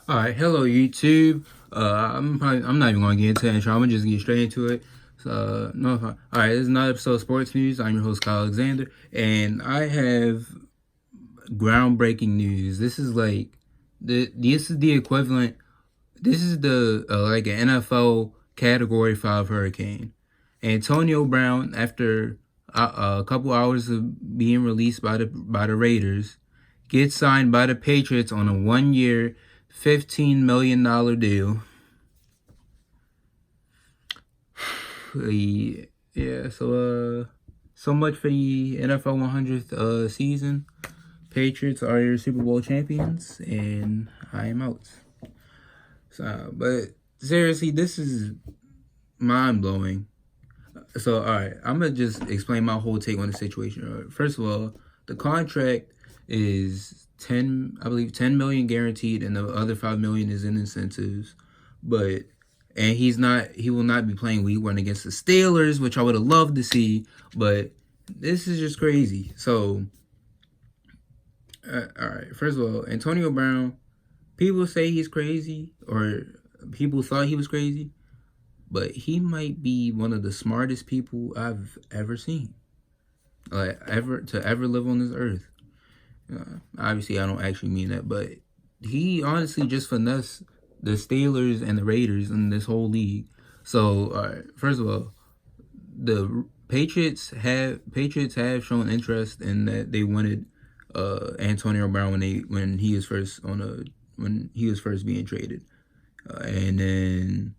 All right, hello YouTube. I'm not even gonna get into the intro. I'm gonna just get straight into it. No, all right. This is another episode of Sports News. I'm your host Kyle Alexander, and I have groundbreaking news. This is the equivalent. This is the like an NFL Category 5 hurricane. Antonio Brown, after a couple hours of being released by the Raiders, gets signed by the Patriots on a 1 year, $15 million deal. Yeah, so much for the NFL 100th season. Patriots are your Super Bowl champions, and I am out. But seriously, this is mind blowing. So, all right, I'm gonna just explain my whole take on the situation. First of all, the contract is I believe 10 million guaranteed, and the other 5 million is in incentives. But he will not be playing Week 1 against the Steelers, which I would have loved to see. But this is just crazy. So, all right, first of all, Antonio Brown, people say he's crazy, or people thought he was crazy, but he might be one of the smartest people I've ever seen, like ever live on this earth. Obviously, I don't actually mean that, but he honestly just finessed the Steelers and the Raiders in this whole league. So, first of all, the Patriots have shown interest in that they wanted Antonio Brown when he was first being traded, and then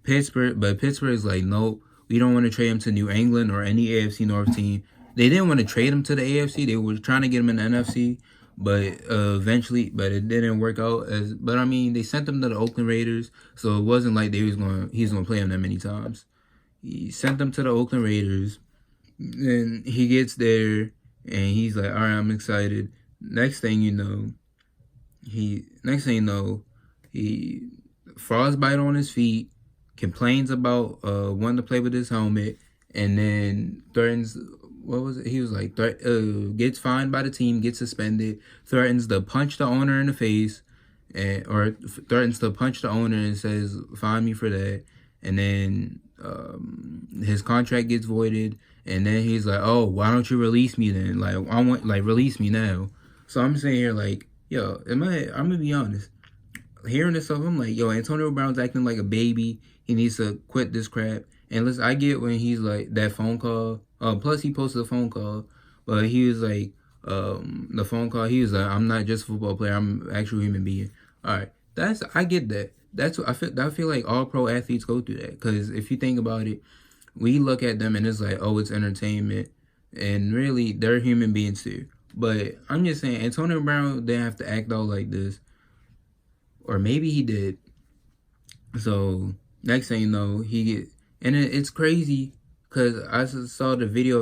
Pittsburgh is like, no, we don't want to trade him to New England or any AFC North team. They didn't want to trade him to the AFC. They were trying to get him in the NFC, but but it didn't work out. But I mean, they sent him to the Oakland Raiders, so it wasn't like he was going to play him that many times. He sent them to the Oakland Raiders, and he gets there, and he's like, all right, I'm excited. Next thing you know, he frostbite on his feet, complains about wanting to play with his helmet, and then threatens. What was it? He was like, gets fined by the team, gets suspended, threatens to punch the owner in the face, or threatens to punch the owner and says, "Fine me for that." And then his contract gets voided, and then he's like, "Oh, why don't you release me then? Like, release me now." So I'm sitting here like, yo, I'm gonna be honest. Hearing this stuff, I'm like, yo, Antonio Brown's acting like a baby. He needs to quit this crap. And listen, I get when he's like that phone call. Plus, he posted a phone call, but he was like, the phone call. He was like, "I'm not just a football player. I'm an actual human being." All right, I get that. That's what I feel. I feel like all pro athletes go through that, because if you think about it, we look at them and it's like, oh, it's entertainment, and really they're human beings too. But I'm just saying, Antonio Brown didn't have to act out like this, or maybe he did. So next thing you know, it's crazy because I saw the video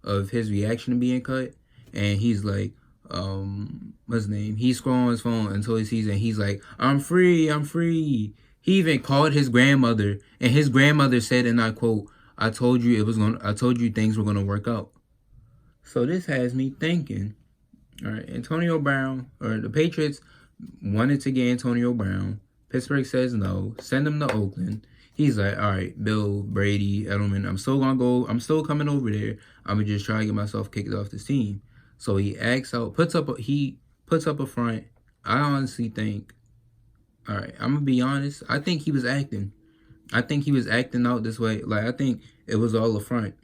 of his reaction to being cut, and he's like, what's his name? He's scrolling his phone until he sees it. And he's like, I'm free, I'm free. He even called his grandmother, and his grandmother said, and I quote, I told you things were gonna work out." So this has me thinking, all right, Antonio Brown, or the Patriots wanted to get Antonio Brown. Pittsburgh says no. Send him to Oakland. He's like, all right, Bill, Brady, Edelman, I'm still gonna go. I'm still coming over there. I'm gonna just try to get myself kicked off this team. So he acts out, puts up a front. I honestly think, all right, I'm gonna be honest. I think he was acting. I think he was acting out this way. Like, I think it was all a front.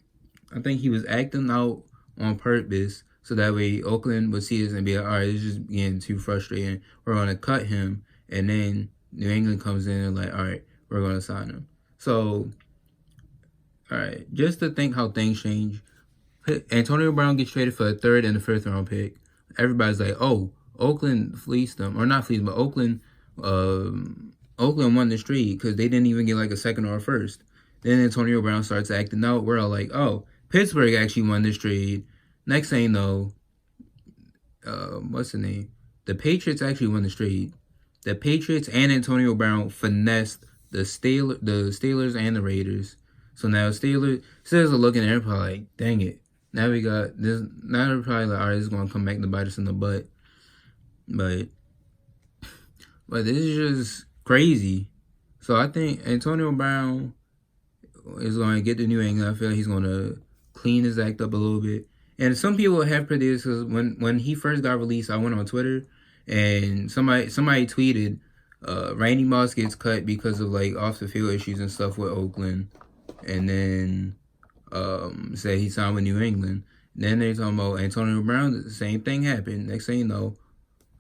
I think he was acting out on purpose, so that way Oakland would see this and be like, all right, it's just getting too frustrating. We're going to cut him. And then New England comes in and like, all right, we're going to sign him. So, all right, just to think how things change. Antonio Brown gets traded for a third and a fifth round pick. Everybody's like, oh, Oakland fleeced them. Or not fleeced, but Oakland won the streak because they didn't even get like a second or a first. Then Antonio Brown starts acting out. We're all like, oh, Pittsburgh actually won this trade. Next thing you know, what's the name? The Patriots actually won the trade. The Patriots and Antonio Brown finessed the Steelers and the Raiders. So now Steelers are looking at it probably like, dang it. Now we got this. Now they're probably like, all right, this is gonna come back to bite us in the butt. But But this is just crazy. So I think Antonio Brown is going to get the New England. I feel like he's going to clean his act up a little bit. And some people have predicted, because when he first got released, I went on Twitter and somebody tweeted, Randy Moss gets cut because of like off the field issues and stuff with Oakland, and then said he signed with New England. Then they're talking about Antonio Brown. The same thing happened. Next thing you know,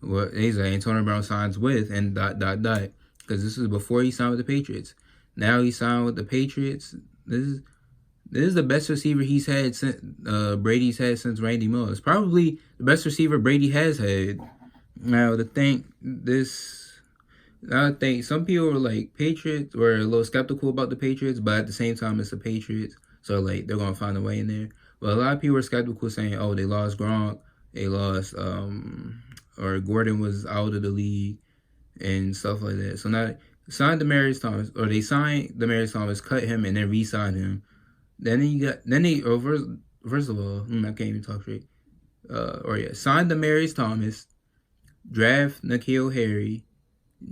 what they say Antonio Brown signs with and ... because this is before he signed with the Patriots. Now he signed with the Patriots. This is the best receiver he's had since Brady's had since Randy Moss. Probably the best receiver Brady has had. Now I think some people were like Patriots were a little skeptical about the Patriots, but at the same time it's the Patriots, so like they're gonna find a way in there. But a lot of people were skeptical, saying, "Oh, they lost Gronk, they lost or Gordon was out of the league and stuff like that." So now signed Demaryius Thomas, or they signed Demaryius Thomas, cut him, and then re-signed him. First of all, I can't even talk straight. Signed Demaryius Thomas, draft N'Keal Harry,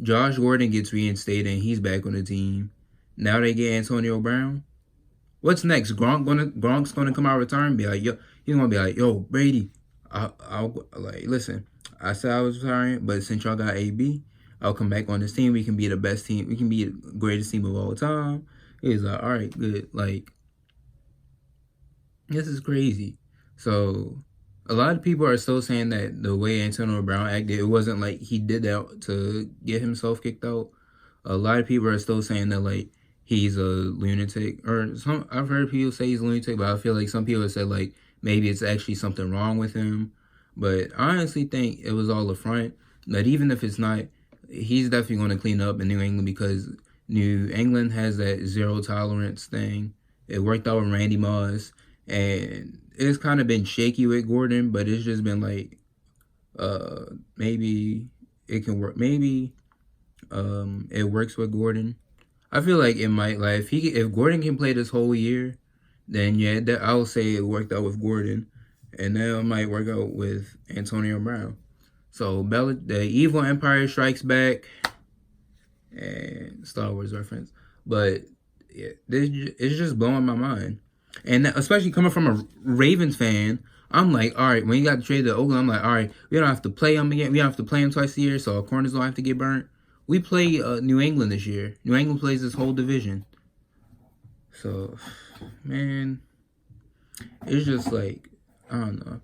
Josh Gordon gets reinstated and he's back on the team. Now they get Antonio Brown. What's next? Gronk's gonna come out of retirement and be like, yo, he's gonna be like, yo, Brady, I'll like, listen, I said I was retiring, but since y'all got AB, I'll come back on this team. We can be the best team. We can be the greatest team of all time. He's like, all right, good. Like, this is crazy. So a lot of people are still saying that the way Antonio Brown acted, it wasn't like he did that to get himself kicked out. A lot of people are still saying that like he's a lunatic, or I've heard people say he's a lunatic, but I feel like some people have said like maybe it's actually something wrong with him. But I honestly think it was all a front. But even if it's not, he's definitely going to clean up in New England, because New England has that zero tolerance thing. It worked out with Randy Moss, and it's kind of been shaky with Gordon, but it's just been like, maybe it can work. Maybe it works with Gordon. I feel like it might. Like if Gordon can play this whole year, then yeah, I'll say it worked out with Gordon, and now it might work out with Antonio Brown. So the evil empire strikes back, and Star Wars reference, but yeah, it's just blowing my mind. And especially coming from a Ravens fan, I'm like, all right, when you got to trade to Oakland, I'm like, all right, we don't have to play them again. We don't have to play them twice a year, so our corners don't have to get burnt. We play New England this year. New England plays this whole division. So, man, it's just like, I don't know.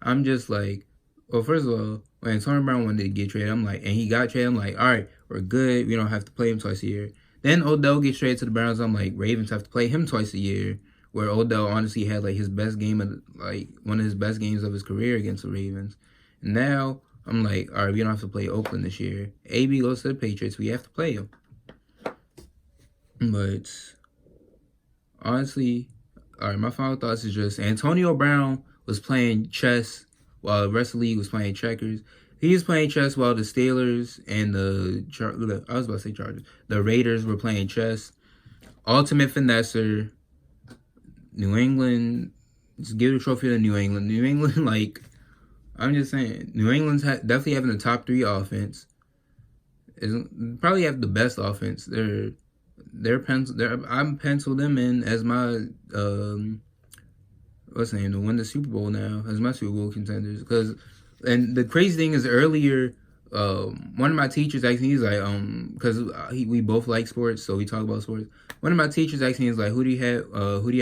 I'm just like, well, first of all, when Antonio Brown wanted to get traded, I'm like, and he got traded, I'm like, all right, we're good. We don't have to play him twice a year. Then Odell gets traded to the Browns. I'm like, Ravens have to play him twice a year. Where Odell honestly had like his best game of one of his best games of his career against the Ravens. And now I'm like, all right, we don't have to play Oakland this year. AB goes to the Patriots. We have to play him. But honestly, all right, my final thoughts is just Antonio Brown was playing chess while the rest of the league was playing checkers. He was playing chess while the Steelers and the Raiders were playing chess. Ultimate finesser. New England, just give the trophy to New England. New England, like, I'm just saying, New England's definitely having the top 3 offense. Probably have the best offense. I'm penciled them in as my what's the name, to win the Super Bowl now, as my Super Bowl contenders. And the crazy thing is, earlier, one of my teachers asked me, he's like, because we both like sports, so we talk about sports. One of my teachers asked me, he's like, who do you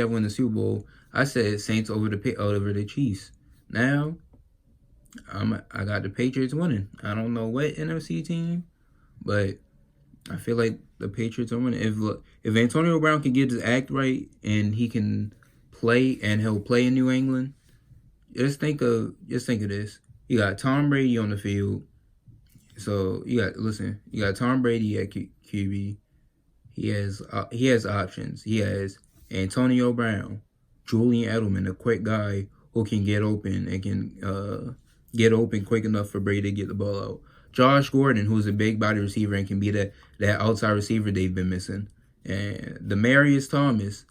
have win the Super Bowl? I said Saints over the Chiefs. Now, I got the Patriots winning. I don't know what NFC team, but I feel like the Patriots are winning. If Antonio Brown can get his act right and he can play, and he'll play in New England, just think of this. You got Tom Brady on the field. So you got Tom Brady at QB. He has options. He has Antonio Brown, Julian Edelman, a quick guy who can get open and can get open quick enough for Brady to get the ball out. Josh Gordon, who's a big body receiver and can be that outside receiver they've been missing. And Demaryius Thomas,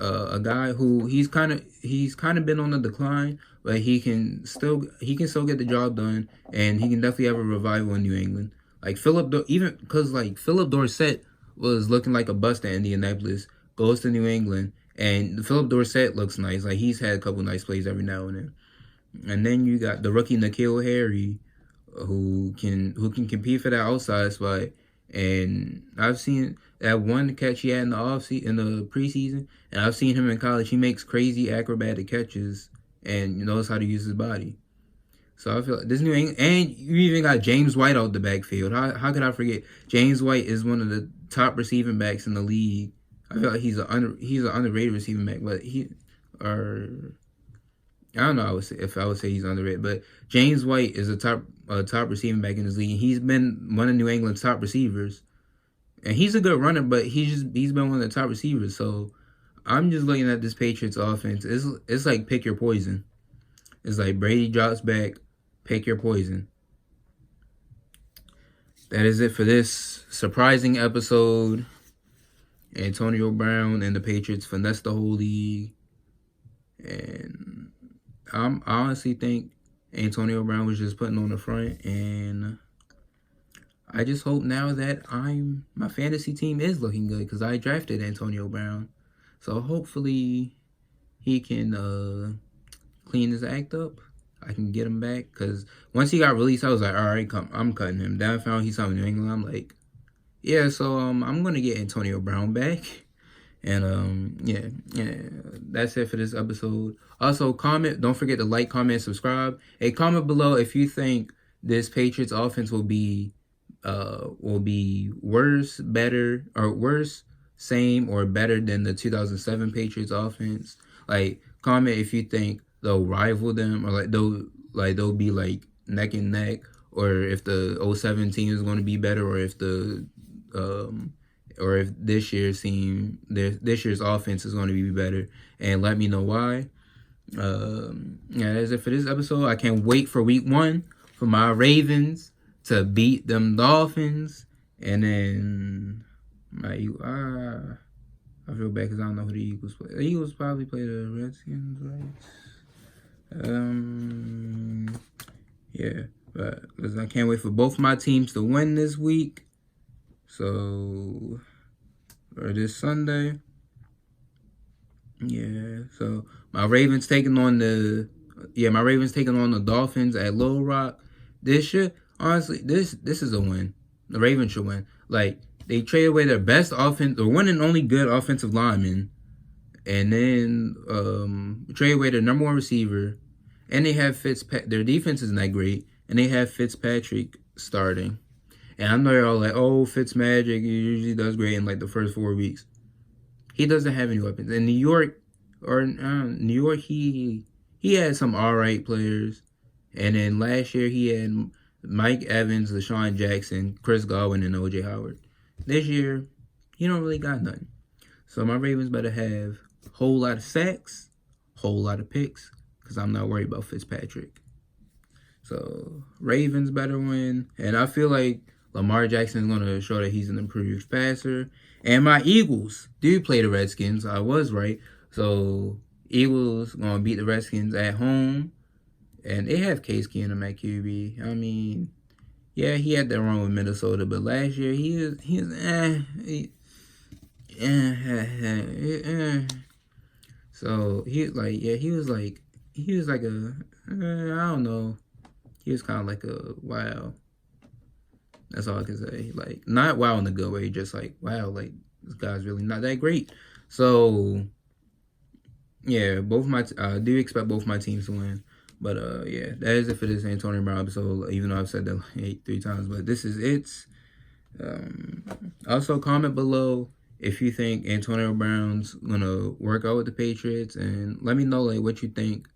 a guy who he's kind of been on the decline, but he can still get the job done, and he can definitely have a revival in New England. Like even because like Philip Dorsett was looking like a bust at Indianapolis, goes to New England, and Philip Dorsett looks nice. Like he's had a couple nice plays every now and then. And then you got the rookie N'Keal Harry, who can compete for that outside spot. And I've seen that one catch he had in the preseason, and I've seen him in college. He makes crazy acrobatic catches and knows how to use his body. So I feel like this New England, and you even got James White out the backfield. How could I forget? James White is one of the top receiving backs in the league. I feel like he's an underrated receiving back, but I don't know. If I would say he's underrated, but James White is a top receiving back in this league. He's been one of New England's top receivers, and he's a good runner. But he's been one of the top receivers. So I'm just looking at this Patriots offense. It's like pick your poison. It's like Brady drops back, pick your poison. That is it for this surprising episode. Antonio Brown and the Patriots finessed the whole league, and I honestly think Antonio Brown was just putting on the front, and I just hope now that my fantasy team is looking good because I drafted Antonio Brown, so hopefully he can clean his act up. I can get him back because once he got released, I was like, all right, I'm cutting him. Then I found he's on New England. I'm like, yeah, so I'm gonna get Antonio Brown back. And yeah, that's it for this episode. Also, comment. Don't forget to like, comment, subscribe. Hey, comment below if you think this Patriots offense will be worse, better, or worse, same, or better than the 2007 Patriots offense. Like, comment if you think they'll rival them, or they'll be like neck and neck, or if the 07 team is going to be better, or if this year's offense is going to be better, and let me know why. Yeah, that's it for this episode. I can't wait for week 1 for my Ravens to beat them Dolphins, and then I feel bad because I don't know who the Eagles play. The Eagles probably play the Redskins, right? Yeah, but I can't wait for both my teams to win this week. So, or this Sunday. Yeah, so my Ravens taking on the Dolphins at Little Rock. This is a win. The Ravens should win. Like, they trade away their best offense, their one and only good offensive lineman, and then trade away their number 1 receiver, and they have their defense isn't that great, and they have Fitzpatrick starting. And I know you're all like, oh, Fitzmagic, he usually does great in like the first 4 weeks. He doesn't have any weapons. In New York, he had some all right players. And then last year he had Mike Evans, LaShawn Jackson, Chris Godwin, and O.J. Howard. This year, he don't really got nothing. So my Ravens better have a whole lot of sacks, whole lot of picks, because I'm not worried about Fitzpatrick. So Ravens better win. And I feel like Lamar Jackson is going to show that he's an improved passer. And my Eagles do play the Redskins. I was right. So Eagles going to beat the Redskins at home. And they have Case Keenum at QB. I mean, yeah, he had that run with Minnesota, but last year So he was like a I don't know. He was kind of like a wow. That's all I can say. Like, not wow in the good way, just like, wow, like, this guy's really not that great. So, yeah, I do expect both my teams to win. But, yeah, that is it for this Antonio Brown episode, even though I've said that like 3 times. But this is it. Also, comment below if you think Antonio Brown's going to work out with the Patriots. And let me know, like, what you think,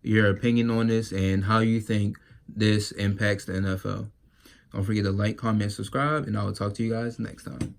your opinion on this, and how you think this impacts the NFL. Don't forget to like, comment, subscribe, and I will talk to you guys next time.